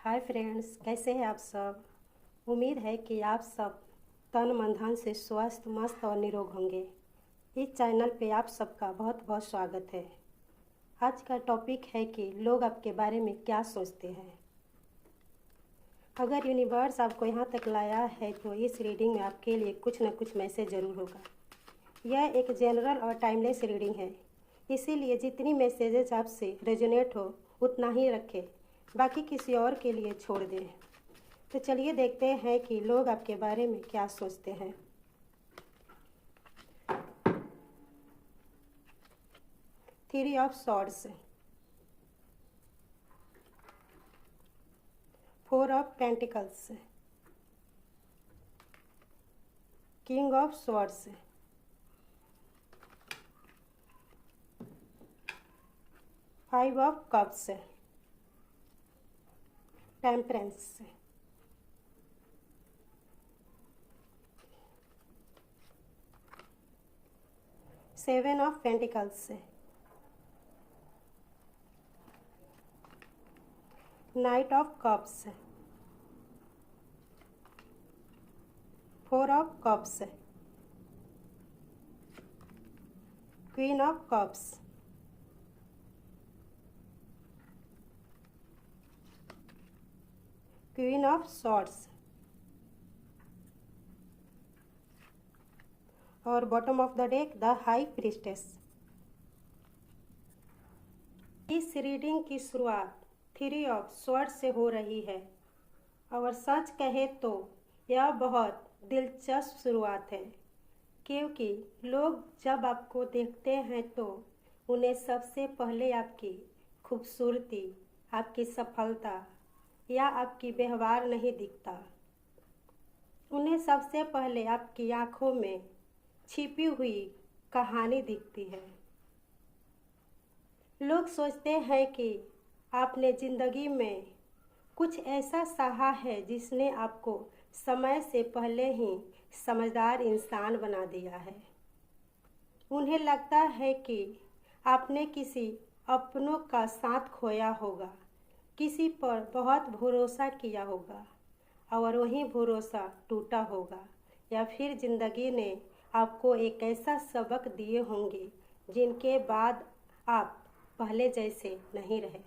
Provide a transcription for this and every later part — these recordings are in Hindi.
हाय फ्रेंड्स, कैसे हैं आप सब। उम्मीद है कि आप सब तन मन धन से स्वस्थ मस्त और निरोग होंगे। इस चैनल पे आप सबका बहुत बहुत स्वागत है। आज का टॉपिक है कि लोग आपके बारे में क्या सोचते हैं। अगर यूनिवर्स आपको यहाँ तक लाया है तो इस रीडिंग में आपके लिए कुछ न कुछ मैसेज ज़रूर होगा। यह एक जनरल और टाइमलेस रीडिंग है, इसीलिए जितनी मैसेजेस आपसे रेजोनेट हो उतना ही रखें, बाकी किसी और के लिए छोड़ दें। तो चलिए देखते हैं कि लोग आपके बारे में क्या सोचते हैं। Three of swords, four of pentacles, king of swords, five of cups, temperance, seven of pentacles, knight of cups, four of cups, queen of cups, queen of swords और bottom of the deck the high priestess. इस रीडिंग की शुरुआत थ्री ऑफ स्वॉर्ड से हो रही है और सच कहे तो यह बहुत दिलचस्प शुरुआत है, क्योंकि लोग जब आपको देखते हैं तो उन्हें सबसे पहले आपकी खूबसूरती, आपकी सफलता या आपकी व्यवहार नहीं दिखता। उन्हें सबसे पहले आपकी आंखों में छिपी हुई कहानी दिखती है। लोग सोचते हैं कि आपने ज़िंदगी में कुछ ऐसा सहा है जिसने आपको समय से पहले ही समझदार इंसान बना दिया है। उन्हें लगता है कि आपने किसी अपनों का साथ खोया होगा, किसी पर बहुत भरोसा किया होगा और वही भरोसा टूटा होगा, या फिर ज़िंदगी ने आपको एक ऐसा सबक दिए होंगे जिनके बाद आप पहले जैसे नहीं रहे।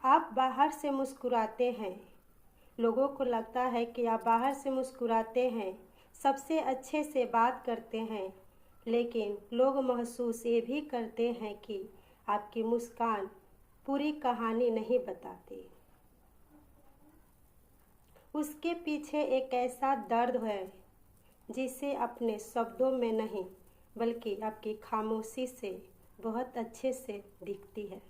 आप बाहर से मुस्कुराते हैं, लोगों को लगता है कि आप बाहर से मुस्कुराते हैं, सबसे अच्छे से बात करते हैं, लेकिन लोग महसूस ये भी करते हैं कि आपकी मुस्कान पूरी कहानी नहीं बताती। उसके पीछे एक ऐसा दर्द है जिसे अपने शब्दों में नहीं बल्कि आपकी खामोशी से बहुत अच्छे से दिखती है।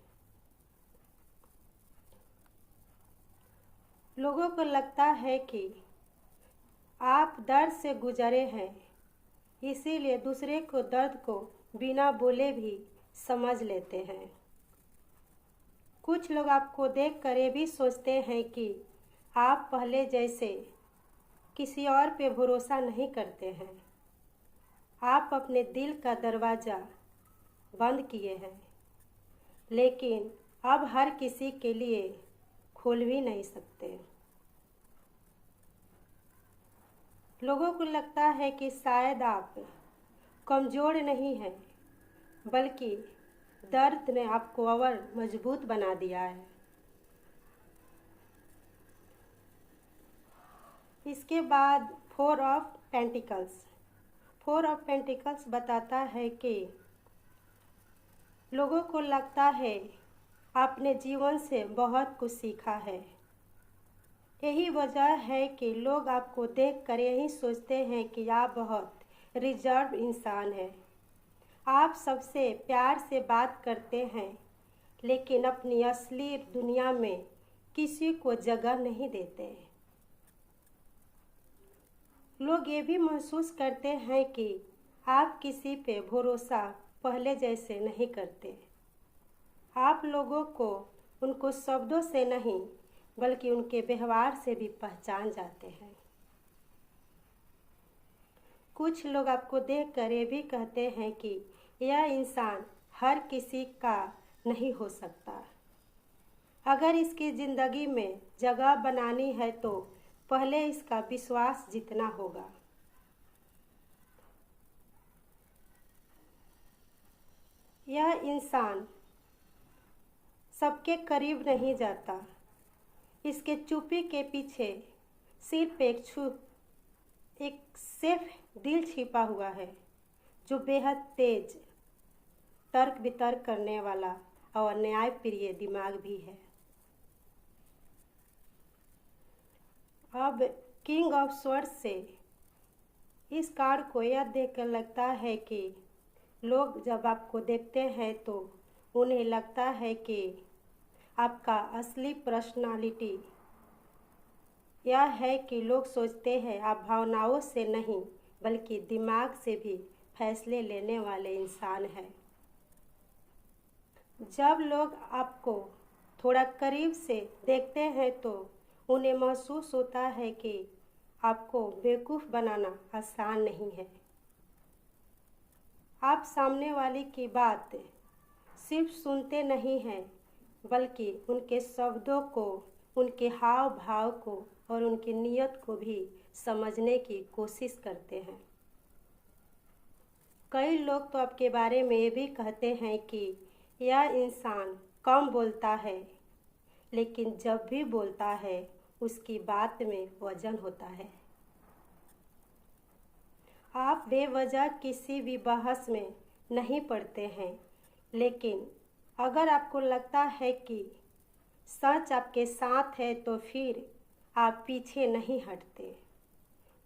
लोगों को लगता है कि आप दर्द से गुजरे हैं, इसीलिए दूसरे को दर्द को बिना बोले भी समझ लेते हैं। कुछ लोग आपको देखकर ये भी सोचते हैं कि आप पहले जैसे किसी और पे भरोसा नहीं करते हैं। आप अपने दिल का दरवाज़ा बंद किए हैं, लेकिन अब हर किसी के लिए खोल भी नहीं सकते। लोगों को लगता है कि शायद आप कमज़ोर नहीं हैं, बल्कि दर्द ने आपको और मजबूत बना दिया है। इसके बाद four of pentacles. Four of pentacles बताता है कि लोगों को लगता है आपने जीवन से बहुत कुछ सीखा है। यही वजह है कि लोग आपको देखकर यही सोचते हैं कि आप बहुत रिजर्व इंसान हैं। आप सबसे प्यार से बात करते हैं, लेकिन अपनी असली दुनिया में किसी को जगह नहीं देते। लोग ये भी महसूस करते हैं कि आप किसी पे भरोसा पहले जैसे नहीं करते। आप लोगों को उनको शब्दों से नहीं बल्कि उनके व्यवहार से भी पहचान जाते हैं। कुछ लोग आपको देखकर ये भी कहते हैं कि यह इंसान हर किसी का नहीं हो सकता। अगर इसकी ज़िंदगी में जगह बनानी है तो पहले इसका विश्वास जीतना होगा। यह इंसान सबके करीब नहीं जाता। इसके चुप्पी के पीछे सिर्फ एक सेफ दिल छिपा हुआ है, जो बेहद तेज तर्क वितर्क करने वाला और न्यायप्रिय दिमाग भी है। अब किंग ऑफ स्वर्ड्स से इस कार्ड को यह देखकर लगता है कि लोग जब आपको देखते हैं तो उन्हें लगता है कि आपका असली पर्सनालिटी यह है कि लोग सोचते हैं आप भावनाओं से नहीं बल्कि दिमाग से भी फैसले लेने वाले इंसान हैं। जब लोग आपको थोड़ा करीब से देखते हैं तो उन्हें महसूस होता है कि आपको बेवकूफ़ बनाना आसान नहीं है। आप सामने वाले की बात सिर्फ सुनते नहीं हैं बल्कि उनके शब्दों को, उनके हाव भाव को और उनकी नीयत को भी समझने की कोशिश करते हैं। कई लोग तो आपके बारे में ये भी कहते हैं कि यह इंसान कम बोलता है, लेकिन जब भी बोलता है उसकी बात में वजन होता है। आप बेवजह किसी भी बहस में नहीं पड़ते हैं, लेकिन अगर आपको लगता है कि सच आपके साथ है तो फिर आप पीछे नहीं हटते।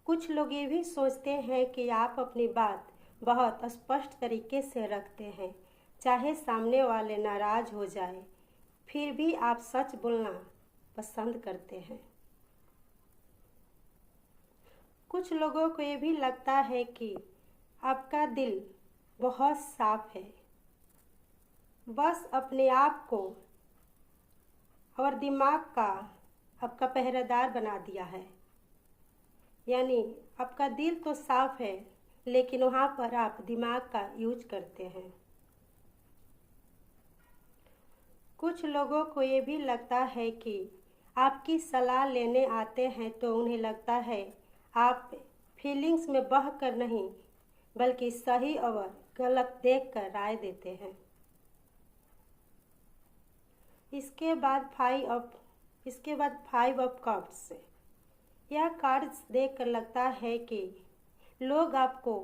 कुछ लोग ये भी सोचते हैं कि आप अपनी बात बहुत स्पष्ट तरीके से रखते हैं, चाहे सामने वाले नाराज़ हो जाए, फिर भी आप सच बोलना पसंद करते हैं। कुछ लोगों को ये भी लगता है कि आपका दिल बहुत साफ है, बस अपने आप को और दिमाग का आपका पहरेदार बना दिया है। यानी आपका दिल तो साफ है, लेकिन वहाँ पर आप दिमाग का यूज करते हैं। कुछ लोगों को ये भी लगता है कि आपकी सलाह लेने आते हैं तो उन्हें लगता है आप फीलिंग्स में बह कर नहीं बल्कि सही और गलत देखकर राय देते हैं। इसके बाद फाइव ऑफ कप्स। यह कार्ड्स देखकर लगता है कि लोग आपको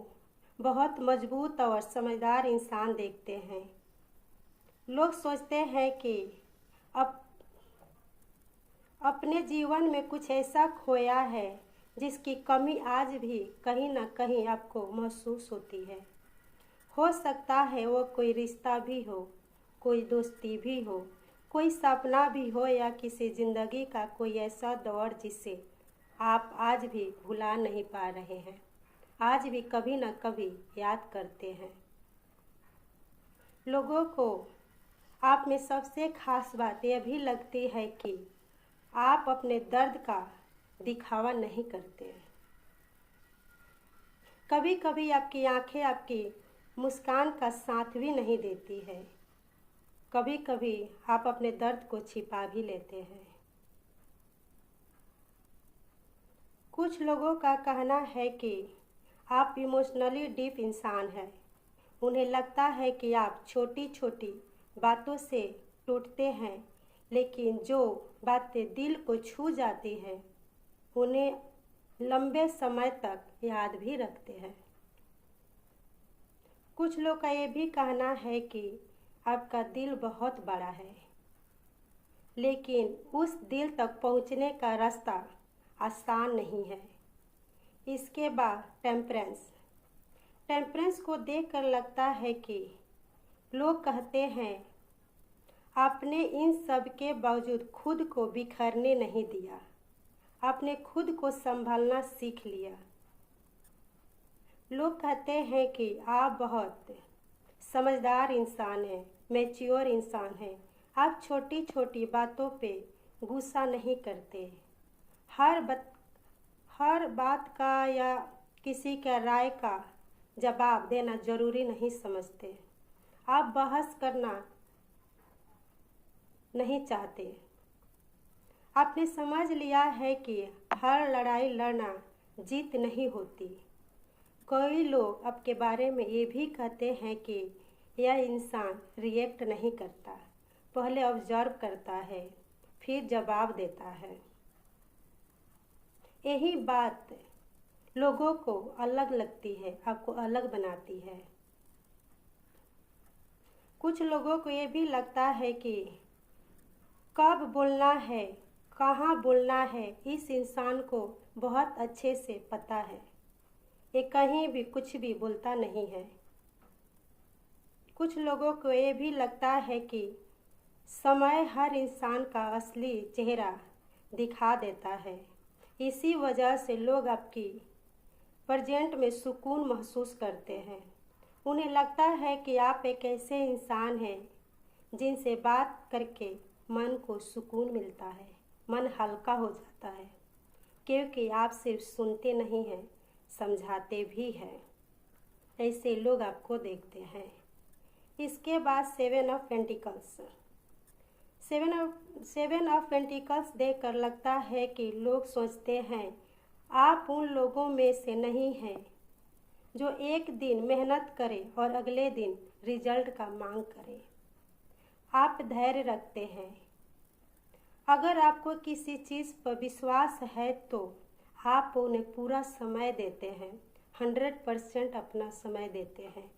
बहुत मजबूत और समझदार इंसान देखते हैं। लोग सोचते हैं कि अपने जीवन में कुछ ऐसा खोया है जिसकी कमी आज भी कहीं ना कहीं आपको महसूस होती है। हो सकता है वो कोई रिश्ता भी हो, कोई दोस्ती भी हो, कोई सपना भी हो या किसी ज़िंदगी का कोई ऐसा दौर जिसे आप आज भी भुला नहीं पा रहे हैं, आज भी कभी न कभी याद करते हैं। लोगों को आप में सबसे खास बात यह भी लगती है कि आप अपने दर्द का दिखावा नहीं करते। कभी कभी आपकी आंखें आपकी मुस्कान का साथ भी नहीं देती है। कभी कभी आप अपने दर्द को छिपा भी लेते हैं। कुछ लोगों का कहना है कि आप इमोशनली डीप इंसान हैं। उन्हें लगता है कि आप छोटी छोटी बातों से टूटते हैं, लेकिन जो बातें दिल को छू जाती हैं उन्हें लंबे समय तक याद भी रखते हैं। कुछ लोग का ये भी कहना है कि आपका दिल बहुत बड़ा है, लेकिन उस दिल तक पहुंचने का रास्ता आसान नहीं है। इसके बाद टेम्परेंस को देखकर लगता है कि लोग कहते हैं आपने इन सब के बावजूद खुद को बिखरने नहीं दिया, आपने खुद को संभालना सीख लिया। लोग कहते हैं कि आप बहुत समझदार इंसान हैं, मैच्योर इंसान हैं। आप छोटी छोटी बातों पे गुस्सा नहीं करते, हर बात का या किसी के राय का जवाब देना जरूरी नहीं समझते। आप बहस करना नहीं चाहते, आपने समझ लिया है कि हर लड़ाई लड़ना जीत नहीं होती। कई लोग आपके बारे में ये भी कहते हैं कि यह इंसान रिएक्ट नहीं करता, पहले ऑब्जर्व करता है, फिर जवाब देता है। यही बात लोगों को अलग लगती है, आपको अलग बनाती है। कुछ लोगों को ये भी लगता है कि कब बोलना है, कहाँ बोलना है, इस इंसान को बहुत अच्छे से पता है। ये कहीं भी कुछ भी बोलता नहीं है। कुछ लोगों को ये भी लगता है कि समय हर इंसान का असली चेहरा दिखा देता है। इसी वजह से लोग आपकी प्रेजेंट में सुकून महसूस करते हैं। उन्हें लगता है कि आप एक ऐसे इंसान हैं जिनसे बात करके मन को सुकून मिलता है, मन हल्का हो जाता है, क्योंकि आप सिर्फ सुनते नहीं हैं, समझाते भी हैं। ऐसे लोग आपको देखते हैं। इसके बाद seven of pentacles. Seven of pentacles देखकर लगता है कि लोग सोचते हैं आप उन लोगों में से नहीं हैं जो एक दिन मेहनत करें और अगले दिन रिजल्ट का मांग करें। आप धैर्य रखते हैं। अगर आपको किसी चीज़ पर विश्वास है तो आप उन्हें पूरा समय देते हैं, 100% अपना समय देते हैं।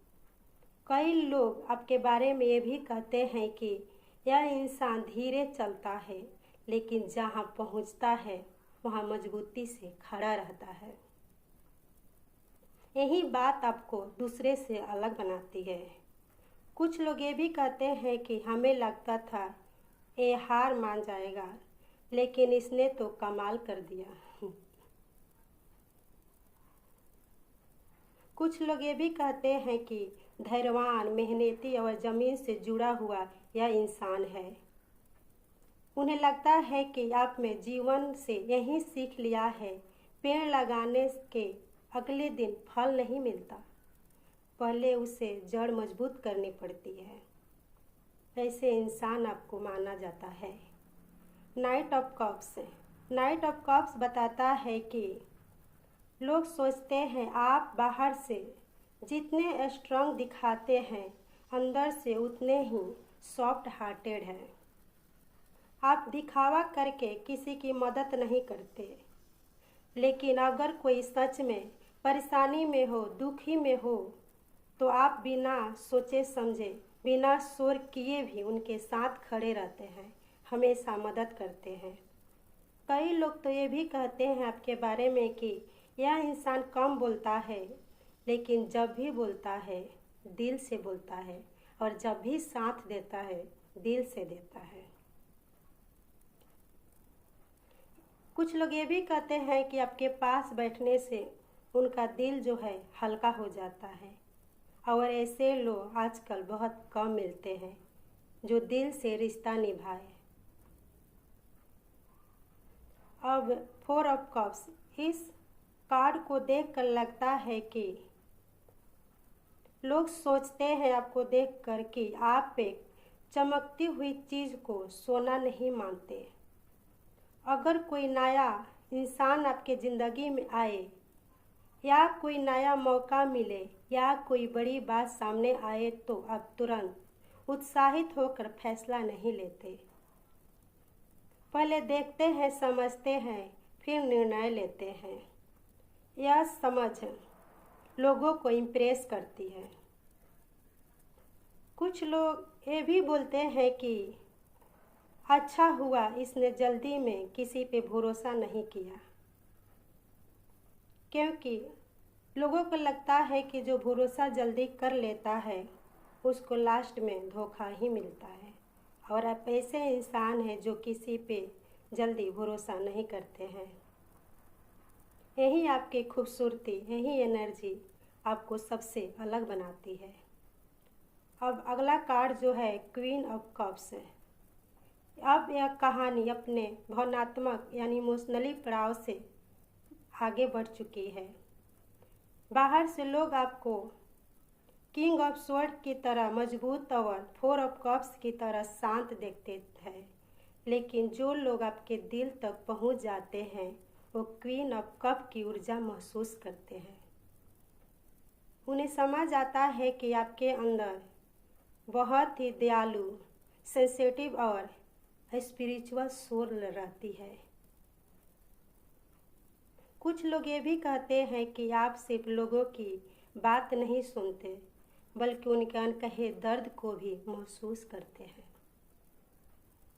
कई लोग आपके बारे में ये भी कहते हैं कि यह इंसान धीरे चलता है, लेकिन जहाँ पहुँचता है वहाँ मजबूती से खड़ा रहता है। यही बात आपको दूसरे से अलग बनाती है। कुछ लोग ये भी कहते हैं कि हमें लगता था ये हार मान जाएगा, लेकिन इसने तो कमाल कर दिया। कुछ लोग ये भी कहते हैं कि धैर्यवान, मेहनती और ज़मीन से जुड़ा हुआ यह इंसान है। उन्हें लगता है कि आप में जीवन से यही सीख लिया है, पेड़ लगाने के अगले दिन फल नहीं मिलता, पहले उसे जड़ मजबूत करनी पड़ती है। ऐसे इंसान आपको माना जाता है। Night of cups. Night of cups बताता है कि लोग सोचते हैं आप बाहर से जितने स्ट्रांग दिखाते हैं, अंदर से उतने ही सॉफ्ट हार्टेड हैं। आप दिखावा करके किसी की मदद नहीं करते, लेकिन अगर कोई सच में परेशानी में हो, दुखी में हो, तो आप बिना सोचे समझे, बिना शोर किए भी उनके साथ खड़े रहते हैं, हमेशा मदद करते हैं। कई लोग तो ये भी कहते हैं आपके बारे में कि यह इंसान कम बोलता है, लेकिन जब भी बोलता है दिल से बोलता है, और जब भी साथ देता है दिल से देता है। कुछ लोग ये भी कहते हैं कि आपके पास बैठने से उनका दिल जो है हल्का हो जाता है, और ऐसे लोग आजकल बहुत कम मिलते हैं जो दिल से रिश्ता निभाए। अब 4 ऑफ कप्स। इस कार्ड को देखकर लगता है कि लोग सोचते हैं आपको देखकर कि आप एक चमकती हुई चीज़ को सोना नहीं मानते। अगर कोई नया इंसान आपके ज़िंदगी में आए, या कोई नया मौका मिले, या कोई बड़ी बात सामने आए, तो आप तुरंत उत्साहित होकर फैसला नहीं लेते। पहले देखते हैं, समझते हैं, फिर निर्णय लेते हैं। यह समझ लोगों को इम्प्रेस करती है। कुछ लोग ये भी बोलते हैं कि अच्छा हुआ इसने जल्दी में किसी पे भरोसा नहीं किया, क्योंकि लोगों को लगता है कि जो भरोसा जल्दी कर लेता है उसको लास्ट में धोखा ही मिलता है। और आप ऐसे इंसान हैं जो किसी पे जल्दी भरोसा नहीं करते हैं। यही आपकी खूबसूरती, यही एनर्जी आपको सबसे अलग बनाती है। अब अगला कार्ड जो है क्वीन ऑफ कप्स है। अब यह कहानी अपने भावनात्मक यानी इमोशनली पड़ाव से आगे बढ़ चुकी है। बाहर से लोग आपको किंग ऑफ स्वॉर्ड की तरह मजबूत और 4 ऑफ कप्स की तरह शांत देखते हैं, लेकिन जो लोग आपके दिल तक पहुंच जाते हैं वो क्वीन ऑफ कप की ऊर्जा महसूस करते हैं। उन्हें समझ आता है कि आपके अंदर बहुत ही दयालु, सेंसिटिव और स्पिरिचुअल सोल रहती है। कुछ लोग ये भी कहते हैं कि आप सिर्फ लोगों की बात नहीं सुनते बल्कि उनके अनकहे दर्द को भी महसूस करते हैं।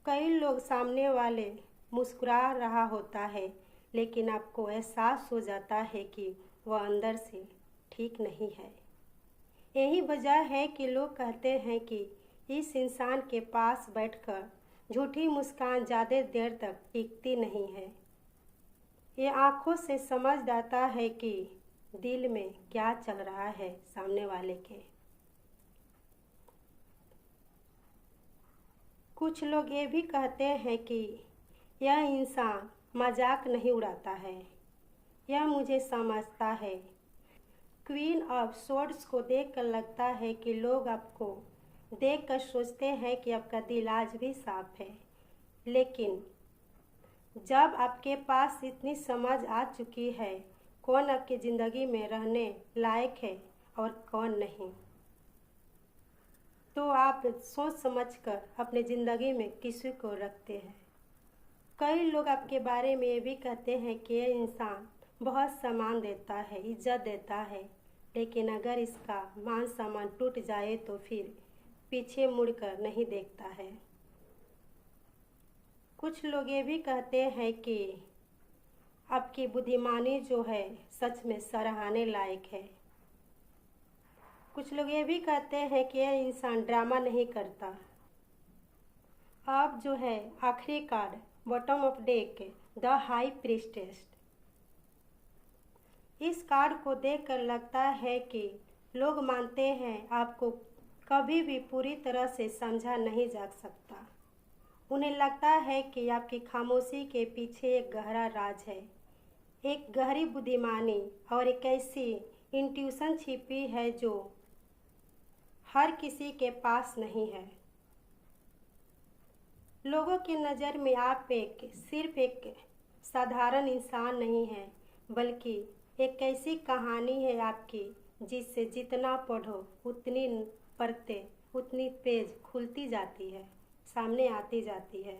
कई लोग सामने वाले मुस्कुरा रहा होता है लेकिन आपको एहसास हो जाता है कि वह अंदर से ठीक नहीं है। यही वजह है कि लोग कहते हैं कि इस इंसान के पास बैठकर झूठी मुस्कान ज़्यादा देर तक टिकती नहीं है। ये आँखों से समझ जाता है कि दिल में क्या चल रहा है सामने वाले के। कुछ लोग ये भी कहते हैं कि यह इंसान मजाक नहीं उड़ाता है, यह मुझे समझता है। क्वीन ऑफ सोर्ड्स को देखकर लगता है कि लोग आपको देखकर सोचते हैं कि आपका दिल आज भी साफ है, लेकिन जब आपके पास इतनी समझ आ चुकी है कौन आपकी ज़िंदगी में रहने लायक है और कौन नहीं, तो आप सोच समझकर अपने ज़िंदगी में किसी को रखते हैं। कई लोग आपके बारे में ये भी कहते हैं कि यह इंसान बहुत सम्मान देता है, इज्जत देता है, लेकिन अगर इसका मान सम्मान टूट जाए तो फिर पीछे मुड़कर नहीं देखता है। कुछ लोग ये भी कहते हैं कि आपकी बुद्धिमानी जो है सच में सराहने लायक है। कुछ लोग ये भी कहते हैं कि यह इंसान ड्रामा नहीं करता। अब जो है आखिरी card bottom of deck, the high priestess. इस कार्ड को देखकर लगता है कि लोग मानते हैं आपको कभी भी पूरी तरह से समझा नहीं जा सकता। उन्हें लगता है कि आपकी खामोशी के पीछे एक गहरा राज है, एक गहरी बुद्धिमानी और एक ऐसी इंट्यूशन छिपी है जो हर किसी के पास नहीं है। लोगों की नज़र में आप सिर्फ एक साधारण इंसान नहीं है, बल्कि एक ऐसी कहानी है आपकी जिससे जितना पढ़ो उतनी परतें, उतनी पेज खुलती जाती है, सामने आती जाती है।